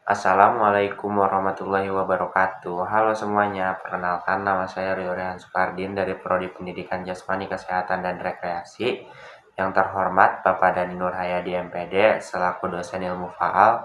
Assalamualaikum warahmatullahi wabarakatuh. Halo semuanya, perkenalkan nama saya Rio Rehan Sukardin dari Prodi Pendidikan Jasmani Kesehatan dan Rekreasi. Yang terhormat Bapak Dani Nur Hayadi MPD selaku dosen ilmu faal.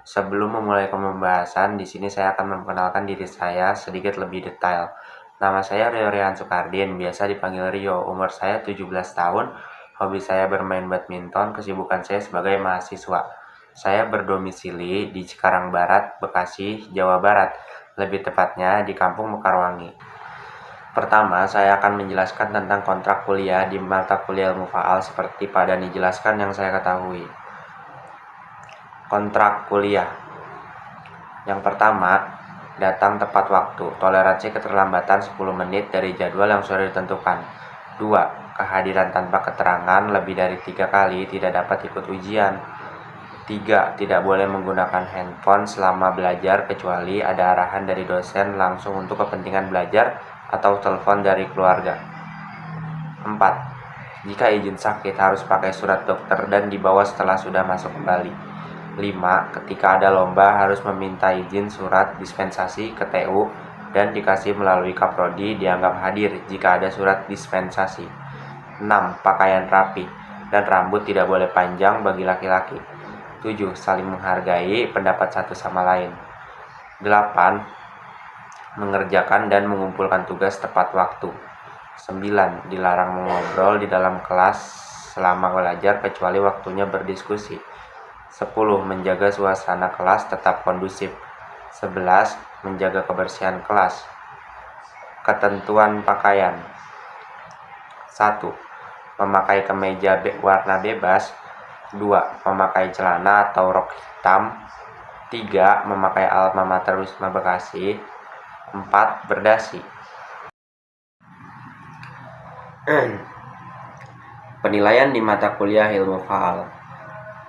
Sebelum memulai pembahasan, di sini saya akan memperkenalkan diri saya sedikit lebih detail. Nama saya Rio Rehan Sukardin, biasa dipanggil Rio. Umur saya 17 tahun. Hobi saya bermain badminton, kesibukan saya sebagai mahasiswa. Saya berdomisili di Cikarang Barat, Bekasi, Jawa Barat, lebih tepatnya di Kampung Mekarwangi. Pertama, saya akan menjelaskan tentang kontrak kuliah di mata kuliah ilmu faal seperti pada dijelaskan yang saya ketahui. Kontrak kuliah. Yang pertama, datang tepat waktu, toleransi keterlambatan 10 menit dari jadwal yang sudah ditentukan. 2. Kehadiran tanpa keterangan lebih dari 3 kali tidak dapat ikut ujian. 3. Tidak boleh menggunakan handphone selama belajar kecuali ada arahan dari dosen langsung untuk kepentingan belajar atau telepon dari keluarga. 4. Jika izin sakit harus pakai surat dokter dan dibawa setelah sudah masuk kembali. 5. Ketika ada lomba harus meminta izin surat dispensasi ke TU dan dikasih melalui Kaprodi dianggap hadir jika ada surat dispensasi. 6. Pakaian rapi dan rambut tidak boleh panjang bagi laki-laki. 7. Saling menghargai pendapat satu sama lain. 8. Mengerjakan dan mengumpulkan tugas tepat waktu. 9. Dilarang mengobrol di dalam kelas selama belajar kecuali waktunya berdiskusi. 10. Menjaga suasana kelas tetap kondusif. 11. Menjaga kebersihan kelas. Ketentuan pakaian. 1. Memakai kemeja warna bebas. 2. Memakai celana atau rok hitam. 3. Memakai alma mater Wisma Bekasi. 4. Berdasi. Penilaian di mata kuliah ilmu faal.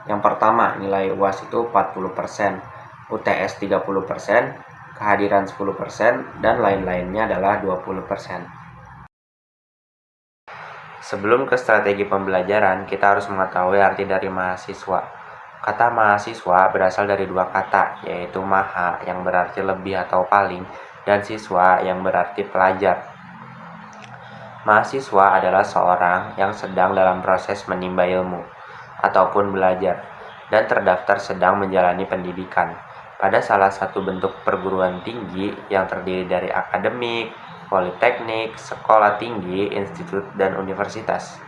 Yang pertama, nilai UAS itu 40%, UTS 30%, kehadiran 10%, dan lain-lainnya adalah 20%. Sebelum ke strategi pembelajaran, kita harus mengetahui arti dari mahasiswa. Kata mahasiswa berasal dari dua kata, yaitu maha yang berarti lebih atau paling, dan siswa yang berarti pelajar. Mahasiswa adalah seorang yang sedang dalam proses menimba ilmu ataupun belajar dan terdaftar sedang menjalani pendidikan pada salah satu bentuk perguruan tinggi yang terdiri dari akademik, politeknik, sekolah tinggi, institut, dan universitas.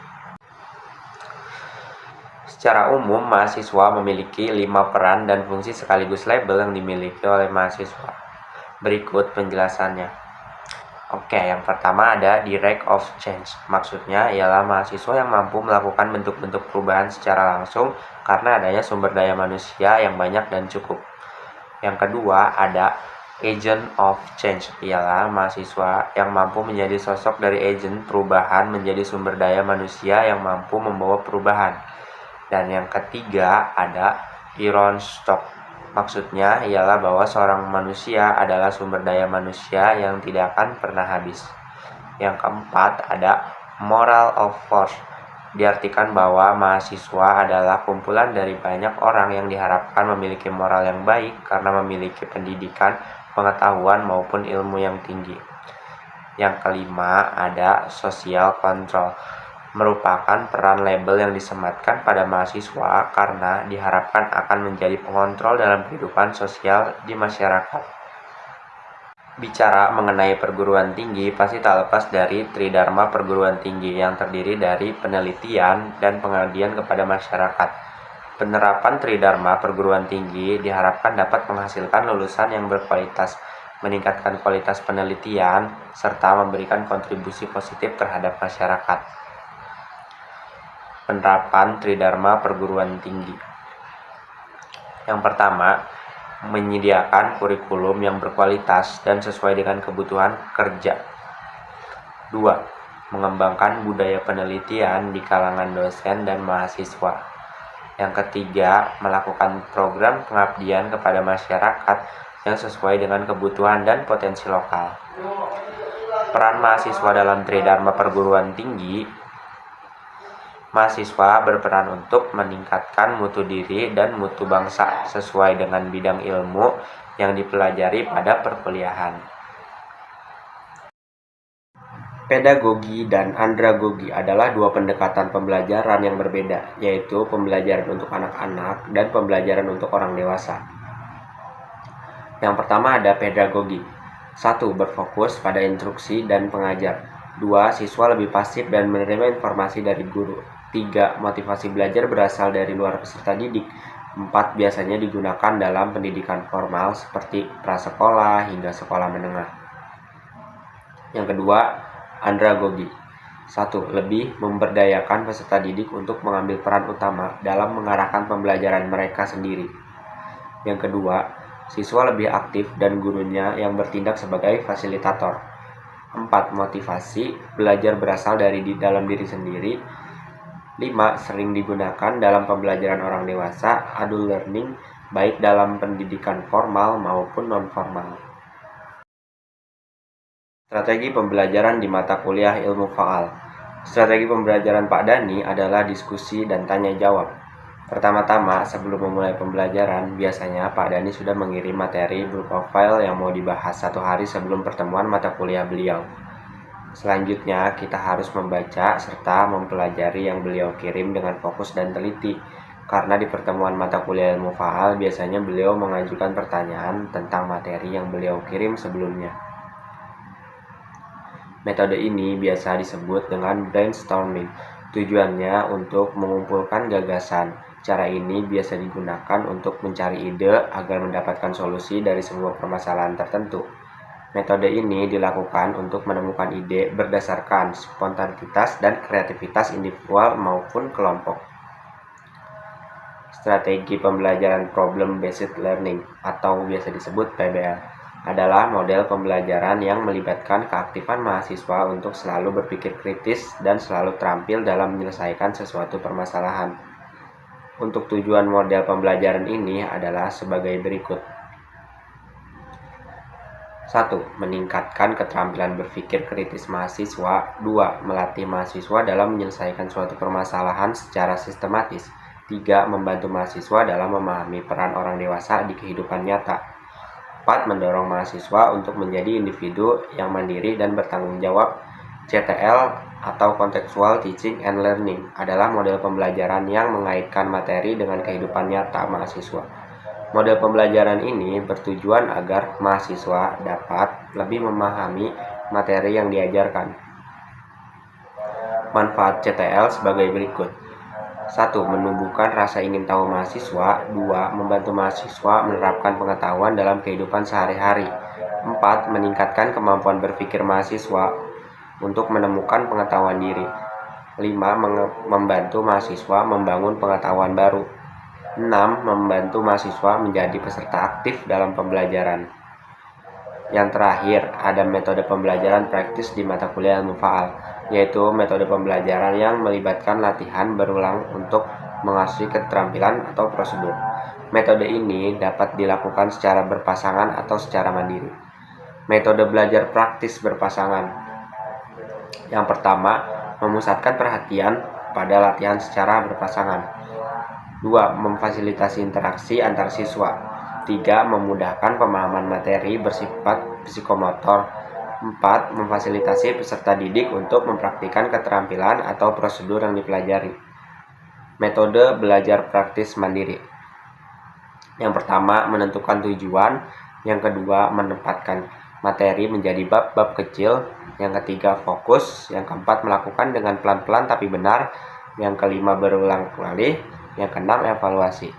Secara umum, mahasiswa memiliki 5 peran dan fungsi sekaligus label yang dimiliki oleh mahasiswa. Berikut penjelasannya. Oke, yang pertama ada direct of change. Maksudnya ialah mahasiswa yang mampu melakukan bentuk-bentuk perubahan secara langsung karena adanya sumber daya manusia yang banyak dan cukup. Yang kedua ada agent of change, ialah mahasiswa yang mampu menjadi sosok dari agent perubahan menjadi sumber daya manusia yang mampu membawa perubahan. Dan yang ketiga ada iron stock. Maksudnya ialah bahwa seorang manusia adalah sumber daya manusia yang tidak akan pernah habis. Yang keempat ada moral of force. Diartikan bahwa mahasiswa adalah kumpulan dari banyak orang yang diharapkan memiliki moral yang baik karena memiliki pendidikan, pengetahuan maupun ilmu yang tinggi. Yang kelima ada social control. Merupakan peran label yang disematkan pada mahasiswa karena diharapkan akan menjadi pengontrol dalam kehidupan sosial di masyarakat. Bicara mengenai perguruan tinggi pasti tak lepas dari Tridharma Perguruan Tinggi yang terdiri dari penelitian dan pengabdian kepada masyarakat. Penerapan Tridharma Perguruan Tinggi diharapkan dapat menghasilkan lulusan yang berkualitas, meningkatkan kualitas penelitian, serta memberikan kontribusi positif terhadap masyarakat. Penerapan Tridharma Perguruan Tinggi. Yang pertama, menyediakan kurikulum yang berkualitas dan sesuai dengan kebutuhan kerja. 2. Mengembangkan budaya penelitian di kalangan dosen dan mahasiswa. Yang ketiga, melakukan program pengabdian kepada masyarakat yang sesuai dengan kebutuhan dan potensi lokal. Peran mahasiswa dalam Tridharma Perguruan Tinggi Mahasiswa berperan untuk meningkatkan mutu diri dan mutu bangsa sesuai dengan bidang ilmu yang dipelajari pada perkuliahan. Pedagogi dan andragogi adalah dua pendekatan pembelajaran yang berbeda, yaitu pembelajaran untuk anak-anak dan pembelajaran untuk orang dewasa. Yang pertama ada pedagogi. 1. Berfokus pada instruksi dan pengajar. 2. Siswa lebih pasif dan menerima informasi dari guru. 3. Motivasi belajar berasal dari luar peserta didik. 4. Biasanya digunakan dalam pendidikan formal seperti prasekolah hingga sekolah menengah. Yang kedua, andragogi. 1. Lebih memberdayakan peserta didik untuk mengambil peran utama dalam mengarahkan pembelajaran mereka sendiri. Yang kedua, siswa lebih aktif dan gurunya yang bertindak sebagai fasilitator. 4. Motivasi belajar berasal dari dalam diri sendiri. 5. Sering digunakan dalam pembelajaran orang dewasa, adult learning, baik dalam pendidikan formal maupun non-formal. Strategi pembelajaran di mata kuliah ilmu faal. Strategi pembelajaran Pak Dani adalah diskusi dan tanya jawab. Pertama-tama, sebelum memulai pembelajaran, biasanya Pak Dani sudah mengirim materi berupa file yang mau dibahas 1 hari sebelum pertemuan mata kuliah beliau. Selanjutnya, kita harus membaca serta mempelajari yang beliau kirim dengan fokus dan teliti, karena di pertemuan mata kuliah ilmu faal biasanya beliau mengajukan pertanyaan tentang materi yang beliau kirim sebelumnya. Metode ini biasa disebut dengan brainstorming. Tujuannya untuk mengumpulkan gagasan. Cara ini biasa digunakan untuk mencari ide agar mendapatkan solusi dari sebuah permasalahan tertentu. Metode ini dilakukan untuk menemukan ide berdasarkan spontanitas dan kreativitas individual maupun kelompok. Strategi pembelajaran Problem Based Learning atau biasa disebut PBL adalah model pembelajaran yang melibatkan keaktifan mahasiswa untuk selalu berpikir kritis dan selalu terampil dalam menyelesaikan sesuatu permasalahan. Untuk tujuan model pembelajaran ini adalah sebagai berikut. 1. Meningkatkan keterampilan berpikir kritis mahasiswa. 2. Melatih mahasiswa dalam menyelesaikan suatu permasalahan secara sistematis. 3. Membantu mahasiswa dalam memahami peran orang dewasa di kehidupan nyata. 4. Mendorong mahasiswa untuk menjadi individu yang mandiri dan bertanggung jawab. CTL atau Contextual Teaching and Learning adalah model pembelajaran yang mengaitkan materi dengan kehidupan nyata mahasiswa. Model pembelajaran ini bertujuan agar mahasiswa dapat lebih memahami materi yang diajarkan. Manfaat CTL sebagai berikut. 1. Menumbuhkan rasa ingin tahu mahasiswa. 2. Membantu mahasiswa menerapkan pengetahuan dalam kehidupan sehari-hari. 4. Meningkatkan kemampuan berpikir mahasiswa untuk menemukan pengetahuan diri. 5. Membantu mahasiswa membangun pengetahuan baru. 6. Membantu mahasiswa menjadi peserta aktif dalam pembelajaran. Yang terakhir, ada metode pembelajaran praktis di mata kuliah ilmu faal, yaitu metode pembelajaran yang melibatkan latihan berulang untuk mengasih keterampilan atau prosedur. Metode ini dapat dilakukan secara berpasangan atau secara mandiri. Metode belajar praktis berpasangan. Yang pertama, memusatkan perhatian pada latihan secara berpasangan. 2. Memfasilitasi interaksi antar siswa. 3. Memudahkan pemahaman materi bersifat psikomotor. 4. Memfasilitasi peserta didik untuk mempraktikkan keterampilan atau prosedur yang dipelajari. Metode belajar praktis mandiri. Yang pertama, menentukan tujuan. Yang kedua, menempatkan materi menjadi bab-bab kecil. Yang ketiga, fokus. Yang keempat, melakukan dengan pelan-pelan tapi benar. Yang kelima, berulang kali. Yang keenam, evaluasi.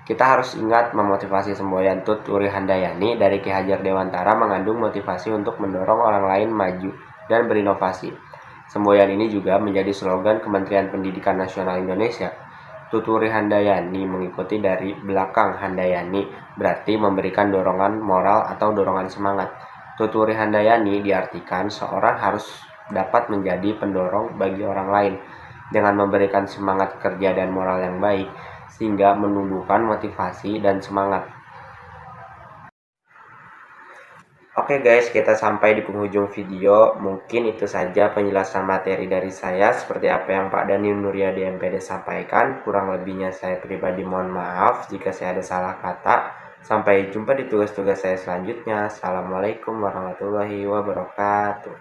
Kita harus ingat memotivasi semboyan Tut Uri Handayani dari Ki Hajar Dewantara mengandung motivasi untuk mendorong orang lain maju dan berinovasi. Semboyan ini juga menjadi slogan Kementerian Pendidikan Nasional Indonesia. Tut Uri Handayani mengikuti dari belakang Handayani, berarti memberikan dorongan moral atau dorongan semangat. Tut Uri Handayani diartikan seorang harus dapat menjadi pendorong bagi orang lain dengan memberikan semangat kerja dan moral yang baik, sehingga menumbuhkan motivasi dan semangat. Oke guys, kita sampai di penghujung video. Mungkin itu saja penjelasan materi dari saya seperti apa yang Pak Dani Nuryadi MPD sampaikan. Kurang lebihnya saya pribadi mohon maaf jika saya ada salah kata. Sampai jumpa di tugas-tugas saya selanjutnya. Assalamualaikum warahmatullahi wabarakatuh.